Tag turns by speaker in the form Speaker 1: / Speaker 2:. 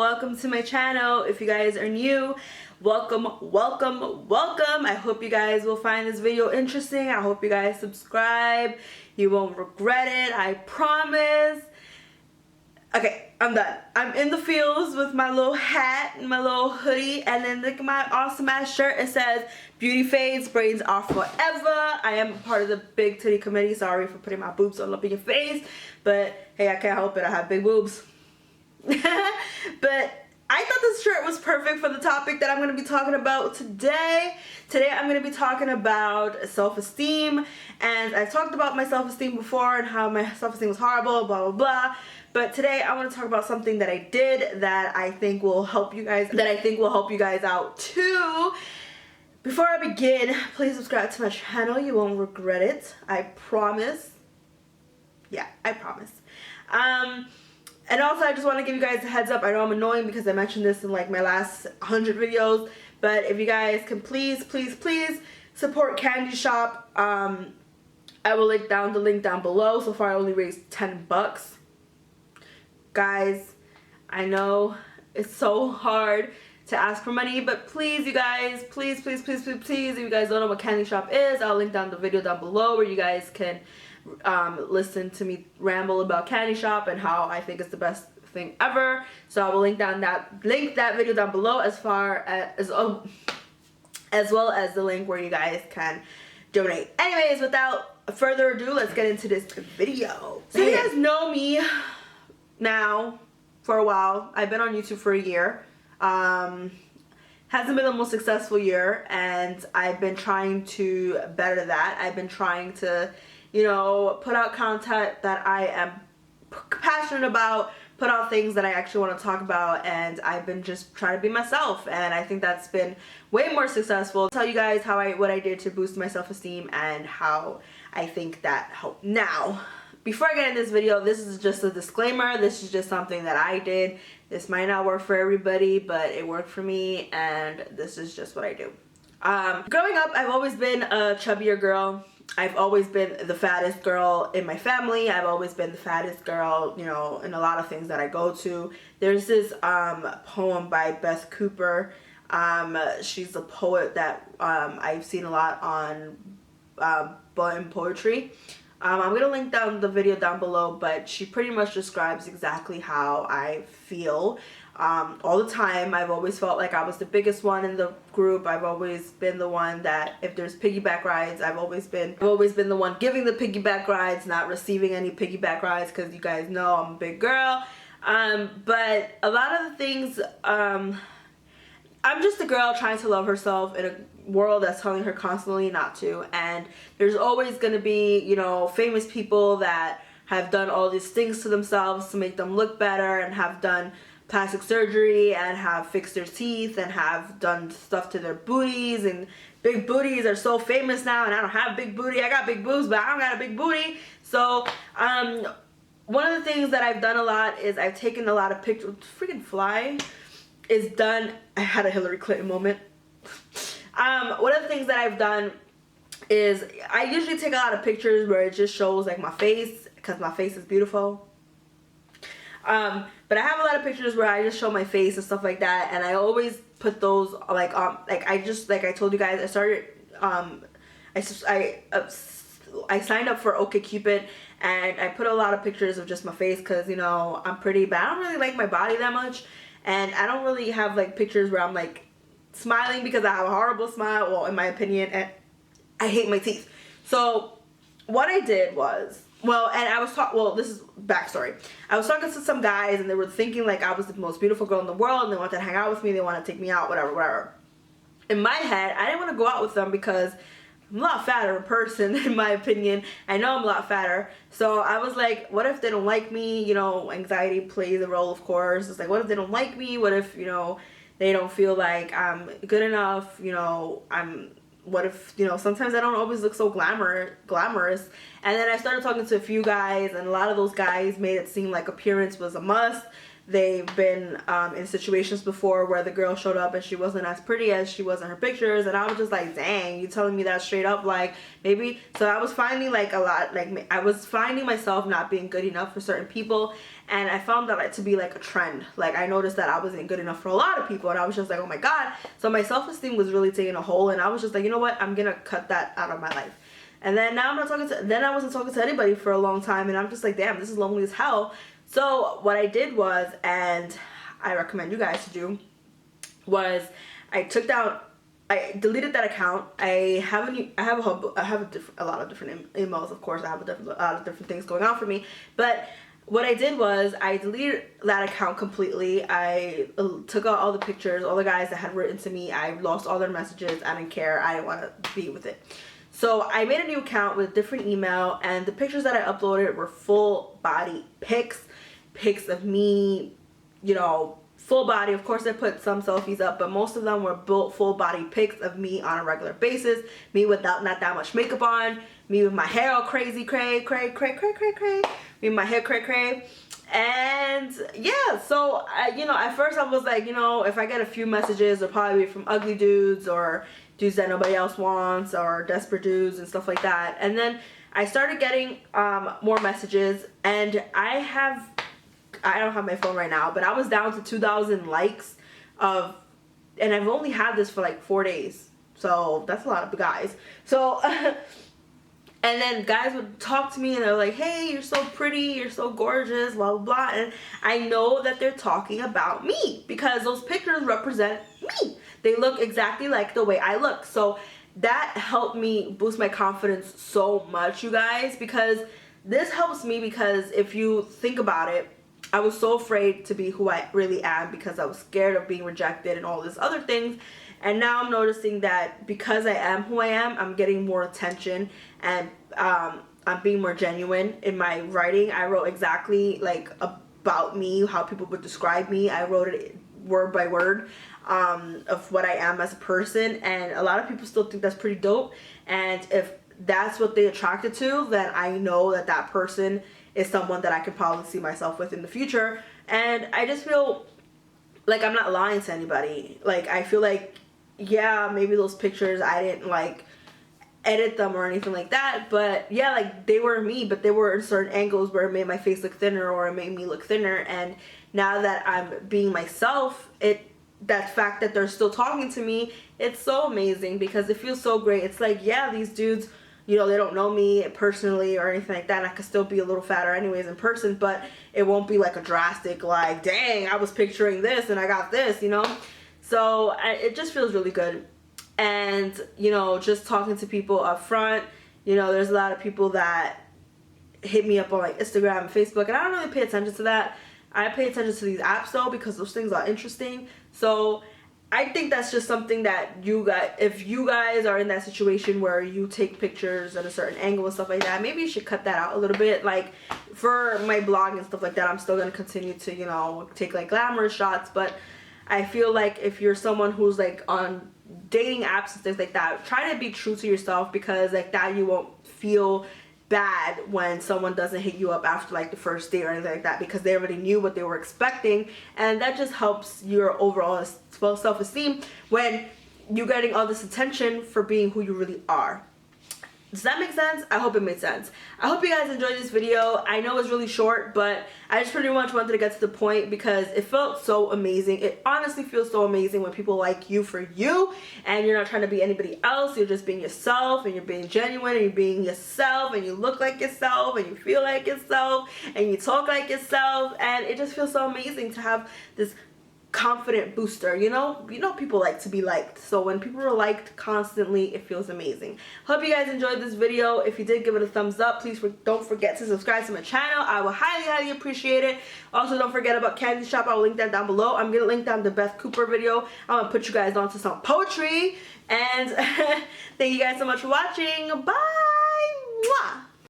Speaker 1: welcome to my channel. If you guys are new, welcome. I hope you guys will find this video interesting. I hope you guys subscribe. You won't regret it, I promise. Okay, I'm done. I'm in the fields with my little hat and my little hoodie, and then look at my awesome ass shirt. It says beauty fades, braids are forever. I am part of the big titty committee. Sorry for putting my boobs all up in your face, but hey, I can't help it, I have big boobs. But I thought this shirt was perfect for the topic that I'm going to be talking about today. Today I'm going to be talking about self-esteem, and I've talked about my self-esteem before and how my self-esteem was horrible, blah blah blah. But today I want to talk about something that I did that I think will help you guys, out too. Before I begin, please subscribe to my channel. You won't regret it, I promise. Yeah, I promise. And also, I just want to give you guys a heads up. I know I'm annoying because I mentioned this in like my last 100 videos, but if you guys can please support CandyShawp. I will link the link down below. So far I only raised 10 bucks. Guys, I know it's so hard to ask for money, but please, you guys, please, if you guys don't know what CandyShawp is, I'll link down the video down below where you guys can listen to me ramble about CandyShawp and how I think it's the best thing ever. So I will link that video down below, as well as the link where you guys can donate. Anyways, without further ado, let's get into this video. So you guys know me now for a while. I've been on YouTube for a year. Hasn't been the most successful year, and I've been trying to better that. I've been trying to, you know, put out content that I am passionate about, put out things that I actually want to talk about, and I've been just trying to be myself, and I think that's been way more successful. I'll tell you guys what I did to boost my self-esteem and how I think that helped. Now, before I get in this video, this is just a disclaimer. This is just something that I did. This might not work for everybody, but it worked for me, and this is just what I do. Growing up, I've always been a chubbier girl. I've always been the fattest girl in my family. I've always been the fattest girl, you know, in a lot of things that I go to. There's this poem by Beck Cooper. She's a poet that I've seen a lot on in poetry. I'm going to link down the video down below, but she pretty much describes exactly how I feel all the time. I've always felt like I was the biggest one in the group. I've always been the one that, if there's piggyback rides, I've always been the one giving the piggyback rides, not receiving any piggyback rides, because you guys know I'm a big girl. But a lot of the things, I'm just a girl trying to love herself in a world that's telling her constantly not to, and there's always going to be, you know, famous people that have done all these things to themselves to make them look better, and have done plastic surgery, and have fixed their teeth, and have done stuff to their booties, and big booties are so famous now, and I don't have big booty. I got big boobs, but I don't got a big booty. So one of the things that I've done a lot is I've taken a lot of pictures. Freaking fly is done. I had a Hillary Clinton moment. One of the things that I've done is I usually take a lot of pictures where it just shows like my face, because my face is beautiful. But I have a lot of pictures where I just show my face and stuff like that, and I always put those like I told you guys, I started I signed up for OkCupid, and I put a lot of pictures of just my face, because, you know, I'm pretty, but I don't really like my body that much, and I don't really have like pictures where I'm like smiling, because I have a horrible smile, well, in my opinion, and I hate my teeth. So what I did was, this is backstory. I was talking to some guys, and they were thinking like I was the most beautiful girl in the world, and they wanted to hang out with me, they wanted to take me out, whatever. In my head, I didn't want to go out with them because I'm a lot fatter in person, in my opinion. I know I'm a lot fatter. So I was like, what if they don't like me? You know, anxiety plays a role, of course. It's like, what if they don't like me? What if, you know, they don't feel like I'm good enough? You know, what if, you know, sometimes I don't always look so glamorous. And then I started talking to a few guys, and a lot of those guys made it seem like appearance was a must. they've been in situations before where the girl showed up and she wasn't as pretty as she was in her pictures, and I was just like, dang, you telling me that straight up? Like, maybe. So I was finding like a lot, like I was finding myself not being good enough for certain people, and I found that like to be like a trend. Like, I noticed that I wasn't good enough for a lot of people, and I was just like, oh my god. So my self-esteem was really taking a hole, and I was just like, you know what, I'm gonna cut that out of my life. And then now I'm not talking to, then I wasn't talking to anybody for a long time, and I'm just like, damn, this is lonely as hell. So what I did was, and I recommend you guys to do, was I deleted that account. I have a lot of different emails, of course. I have a lot of different things going on for me. But what I did was I deleted that account completely. I took out all the pictures, all the guys that had written to me. I lost all their messages. I didn't care. I didn't want to be with it. So I made a new account with a different email, and the pictures that I uploaded were full body pics of me, you know, full body. Of course I put some selfies up, but most of them were full body pics of me on a regular basis, me without not that much makeup on, me with my hair all crazy cray, me with my hair cray. And yeah, so you know, at first I was like, you know, if I get a few messages, it'll probably be from ugly dudes or dudes that nobody else wants, or desperate dudes and stuff like that. And then I started getting more messages, and I don't have my phone right now, but I was down to 2,000 likes and I've only had this for like 4 days, so that's a lot of guys. So and then guys would talk to me and they're like, hey, you're so pretty, you're so gorgeous, blah blah blah. And I know that they're talking about me because those pictures represent me. They look exactly like the way I look. So that helped me boost my confidence so much, you guys, because this helps me, because if you think about it, I was so afraid to be who I really am because I was scared of being rejected and all these other things. And now I'm noticing that because I am who I am, I'm getting more attention, and I'm being more genuine in my writing. I wrote exactly like about me, how people would describe me. I wrote it word by word of what I am as a person, and a lot of people still think that's pretty dope. And if that's what they attracted to, then I know that that person is someone that I could probably see myself with in the future. And I just feel like I'm not lying to anybody. Like, I feel like, yeah, maybe those pictures, I didn't like edit them or anything like that, but yeah, like they were me, but they were in certain angles where it made my face look thinner or it made me look thinner. And now that I'm being myself, that fact that they're still talking to me, it's so amazing because it feels so great. It's like, yeah, these dudes, you know, they don't know me personally or anything like that, and I could still be a little fatter anyways in person, but it won't be like a drastic, like, dang, I was picturing this and I got this, you know? So it just feels really good. And, you know, just talking to people up front, you know, there's a lot of people that hit me up on like Instagram and Facebook, and I don't really pay attention to that. I pay attention to these apps though, because those things are interesting. So I think that's just something that you guys, if you guys are in that situation where you take pictures at a certain angle and stuff like that, maybe you should cut that out a little bit. Like for my blog and stuff like that, I'm still going to continue to, you know, take like glamorous shots. But I feel like if you're someone who's like on dating apps and things like that, try to be true to yourself, because like that you won't feel bad when someone doesn't hit you up after like the first date or anything like that, because they already knew what they were expecting. And that just helps your overall self-esteem when you're getting all this attention for being who you really are. Does that make sense? I hope it made sense. I hope you guys enjoyed this video. I know it's really short, but I just pretty much wanted to get to the point because it felt so amazing. It honestly feels so amazing when people like you for you, and you're not trying to be anybody else. You're just being yourself, and you're being genuine, and you're being yourself, and you look like yourself, and you feel like yourself, and you talk like yourself, and it just feels so amazing to have this confident booster. You know people like to be liked, so when people are liked constantly, it feels amazing. Hope you guys enjoyed this video. If you did, give it a thumbs up. Please don't forget to subscribe to my channel. I will highly appreciate it. Also, don't forget about CandyShawp. I will link that down below. I'm gonna link down the Beth Cooper video. I'm gonna put you guys on to some poetry. And thank you guys so much for watching. Bye. Mwah.